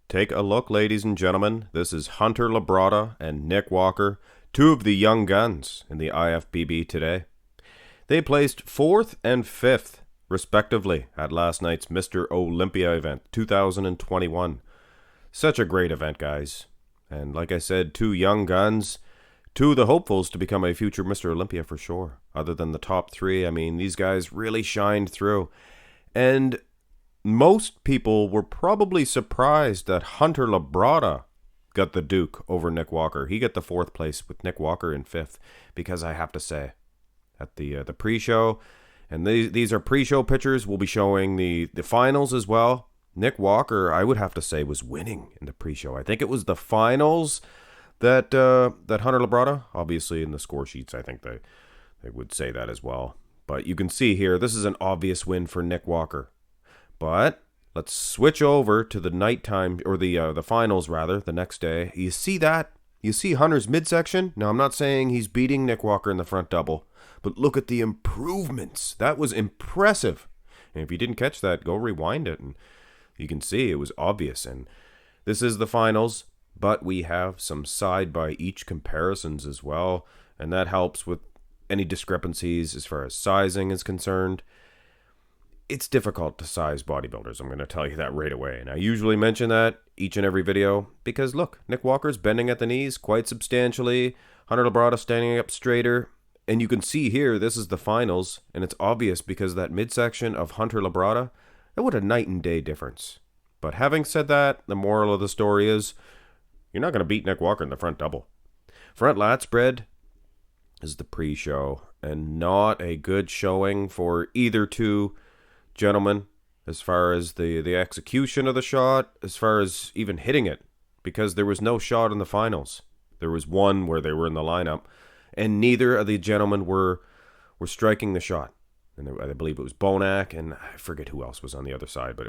Take a look, ladies and gentlemen. This is Hunter Labrada and Nick Walker, two of the young guns in the IFBB today. They placed 4th and 5th, respectively, at last night's Mr.Olympia event, 2021. Such a great event, guys. And like I said, two young guns, two of the hopefuls to become a future Mr. Olympia for sure. Other than the top three, I mean, these guys really shined through. And most people were probably surprised that Hunter Labrada got the Duke over Nick Walker. He got the 4th place with Nick Walker in 5th, because I have to say, at the pre-show, and these are pre-show pictures, we'll be showing the finals as well. Nick Walker, I would have to say, was winning in the pre-show. I think it was the finals that Hunter Labrada, obviously in the score sheets, I think they would say that as well. But you can see here, this is an obvious win for Nick Walker. But let's switch over to the nighttime, or the finals rather, the next day. You see that? You see Hunter's midsection? Now, I'm not saying he's beating Nick Walker in the front double, but look at the improvements. That was impressive. And if you didn't catch that, go rewind it, and you can see it was obvious. And this is the finals, but we have some side by each comparisons as well, and that helps with any discrepancies as far as sizing is concerned. It's difficult to size bodybuilders, I'm going to tell you that right away. And I usually mention that each and every video because, look, Nick Walker's bending at the knees quite substantially. Hunter Labrada standing up straighter. And you can see here, this is the finals, and it's obvious because that midsection of Hunter Labrada, that would a night and day difference. But having said that, the moral of the story is, you're not going to beat Nick Walker in the front double. Front lat spread is the pre-show, and not a good showing for either two gentlemen as far as the execution of the shot, as far as even hitting it, because there was no shot in the finals. There was one where they were in the lineup, and neither of the gentlemen were striking the shot. And I believe it was Bonac, and I forget who else was on the other side, but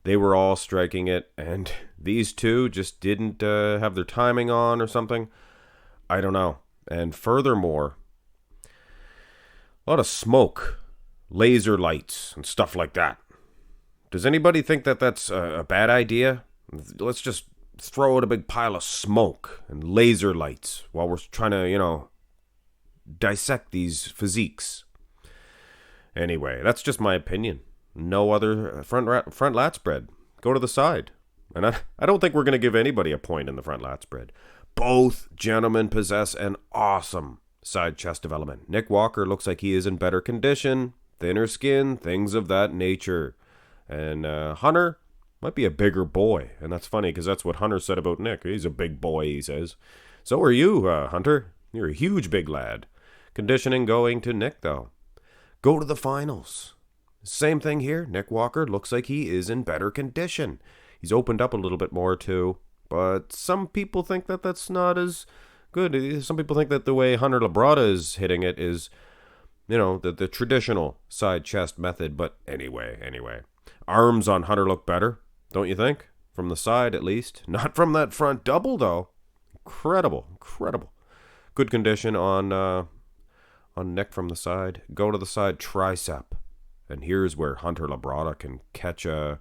they were all striking it, and these two just didn't have their timing on or something. I don't know. And furthermore, a lot of smoke, laser lights, and stuff like that. Does anybody think that that's a bad idea? Let's just throw out a big pile of smoke and laser lights while we're trying to, dissect these physiques. Anyway, that's just my opinion. No other front lat spread. Go to the side. And I don't think we're going to give anybody a point in the front lat spread. Both gentlemen possess an awesome side chest development. Nick Walker looks like he is in better condition, thinner skin, things of that nature. And Hunter might be a bigger boy. And that's funny because that's what Hunter said about Nick. He's a big boy, he says. So are you, Hunter. You're a huge big lad. Conditioning going to Nick, though. Go to the finals. Same thing here. Nick Walker looks like he is in better condition. He's opened up a little bit more, too. But some people think that that's not as good. Some people think that the way Hunter Labrada is hitting it is, the traditional side chest method. But anyway. Arms on Hunter look better, don't you think? From the side, at least. Not from that front double, though. Incredible. Good condition on Nick from the side. Go to the side tricep. And here's where Hunter Labrada can catch a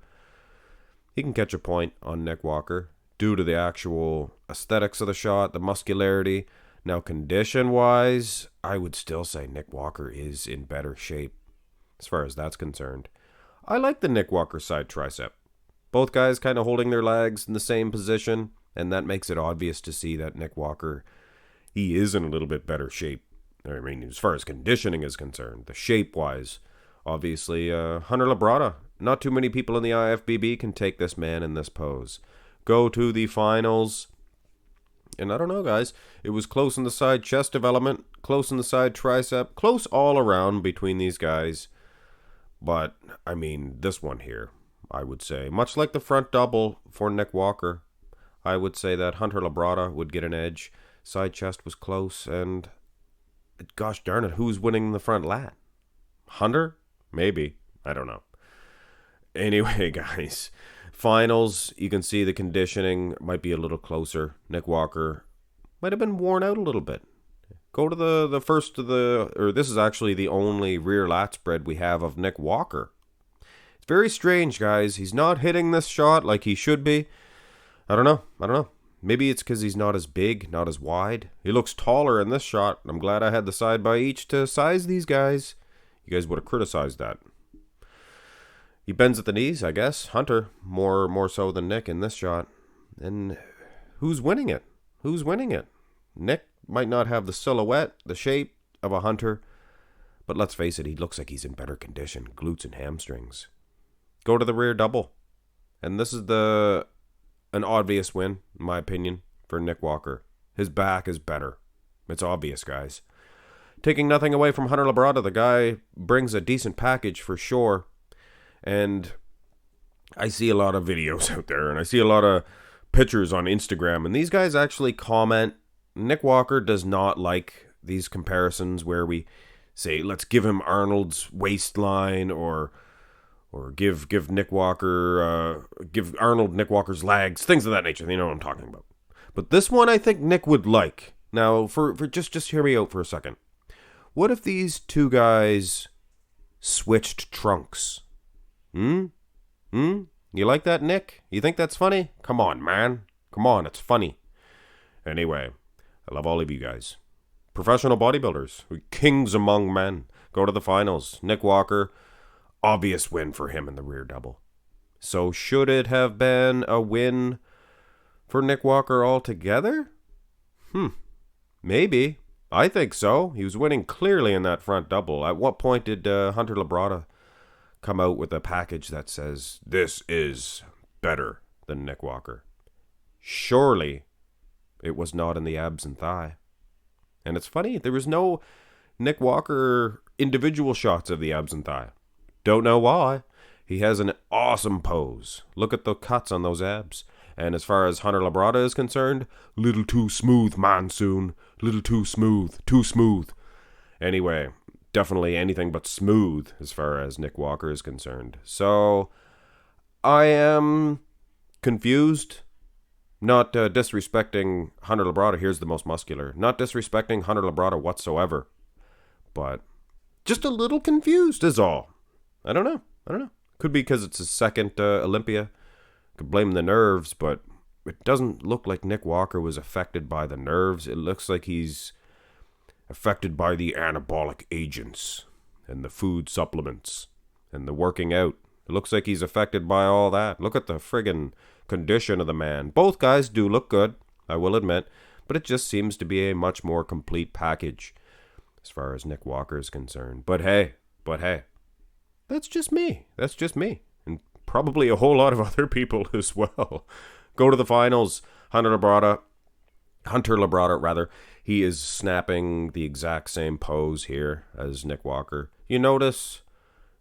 point on Nick Walker due to the actual aesthetics of the shot, the muscularity. Now, condition-wise, I would still say Nick Walker is in better shape as far as that's concerned. I like the Nick Walker side tricep. Both guys kind of holding their legs in the same position, and that makes it obvious to see that Nick Walker, he is in a little bit better shape. I mean, as far as conditioning is concerned, the shape-wise, obviously, Hunter Labrada, not too many people in the IFBB can take this man in this pose. Go to the finals. And I don't know, guys. It was close in the side chest development, close in the side tricep, close all around between these guys. But, I mean, this one here, I would say, much like the front double for Nick Walker, I would say that Hunter Labrada would get an edge. Side chest was close, and gosh darn it, who's winning the front lat? Hunter? Maybe. I don't know. Anyway, guys, finals, you can see the conditioning might be a little closer. Nick Walker might have been worn out a little bit. Go to the first of this is actually the only rear lat spread we have of Nick Walker. It's very strange, guys. He's not hitting this shot like he should be. I don't know. Maybe it's because he's not as big, not as wide. He looks taller in this shot. I'm glad I had the side by each to size these guys. You guys would have criticized that. He bends at the knees, I guess. Hunter, more so than Nick in this shot. And who's winning it? Who's winning it? Nick might not have the silhouette, the shape of a Hunter, but let's face it, he looks like he's in better condition. Glutes and hamstrings. Go to the rear double. And this is an obvious win, in my opinion, for Nick Walker. His back is better. It's obvious, guys. Taking nothing away from Hunter Labrada, the guy brings a decent package for sure. And I see a lot of videos out there, and I see a lot of pictures on Instagram, and these guys actually comment. Nick Walker does not like these comparisons where we say, let's give him Arnold's waistline, or give Nick Walker, give Arnold Nick Walker's legs, things of that nature. You know what I'm talking about. But this one I think Nick would like. Now, for just hear me out for a second. What if these two guys switched trunks? You like that, Nick? You think that's funny? Come on, man. Come on, it's funny. Anyway, I love all of you guys. Professional bodybuilders, kings among men. Go to the finals. Nick Walker, obvious win for him in the rear double. So should it have been a win for Nick Walker altogether? Maybe. I think so. He was winning clearly in that front double. At what point did Hunter Labrada come out with a package that says, this is better than Nick Walker? Surely it was not in the abs and thigh. And it's funny, there was no Nick Walker individual shots of the abs and thigh. Don't know why. He has an awesome pose. Look at the cuts on those abs. And as far as Hunter Labrada is concerned, little too smooth, monsoon. Little too smooth, too smooth. Anyway, definitely anything but smooth as far as Nick Walker is concerned. So, I am confused. Not disrespecting Hunter Labrada. Here's the most muscular. Not disrespecting Hunter Labrada whatsoever. But just a little confused is all. I don't know. Could be because it's his second Olympia. Could blame the nerves, but it doesn't look like Nick Walker was affected by the nerves. It looks like he's affected by the anabolic agents and the food supplements and the working out. It looks like he's affected by all that. Look at the friggin' condition of the man. Both guys do look good, I will admit, but it just seems to be a much more complete package as far as Nick Walker is concerned. But hey, that's just me. And probably a whole lot of other people as well. Go to the finals. Hunter Labrada, he is snapping the exact same pose here as Nick Walker. You notice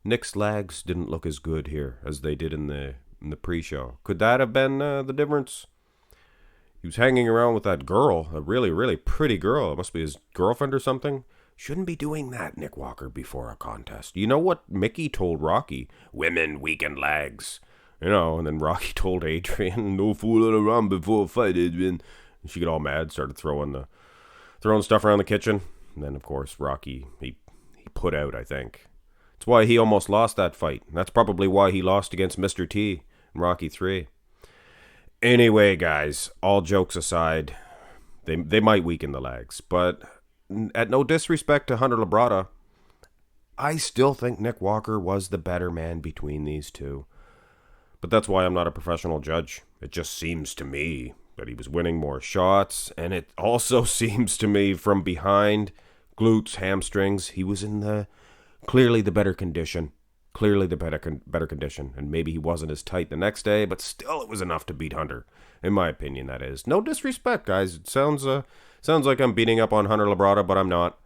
Nick's legs didn't look as good here as they did in the pre-show. Could that have been the difference? He was hanging around with that girl, a really, really pretty girl. It must be his girlfriend or something. Shouldn't be doing that, Nick Walker, before a contest. You know what Mickey told Rocky? Women weaken legs. You know, and then Rocky told Adrian, no fooling around before a fight, Adrian. And she got all mad, started throwing stuff around the kitchen. And then, of course, Rocky, he put out, I think. It's why he almost lost that fight. That's probably why he lost against Mr. T in Rocky 3. Anyway, guys, all jokes aside, they might weaken the legs. But at no disrespect to Hunter Labrada, I still think Nick Walker was the better man between these two. But that's why I'm not a professional judge. It just seems to me that he was winning more shots. And it also seems to me from behind, glutes, hamstrings, he was in clearly the better condition. Clearly the better condition. And maybe he wasn't as tight the next day, but still it was enough to beat Hunter. In my opinion, that is. No disrespect, guys. It sounds like I'm beating up on Hunter Labrada, but I'm not.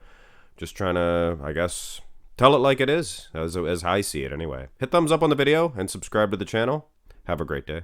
Just trying to, I guess, tell it like it is, as I see it anyway. Hit thumbs up on the video and subscribe to the channel. Have a great day.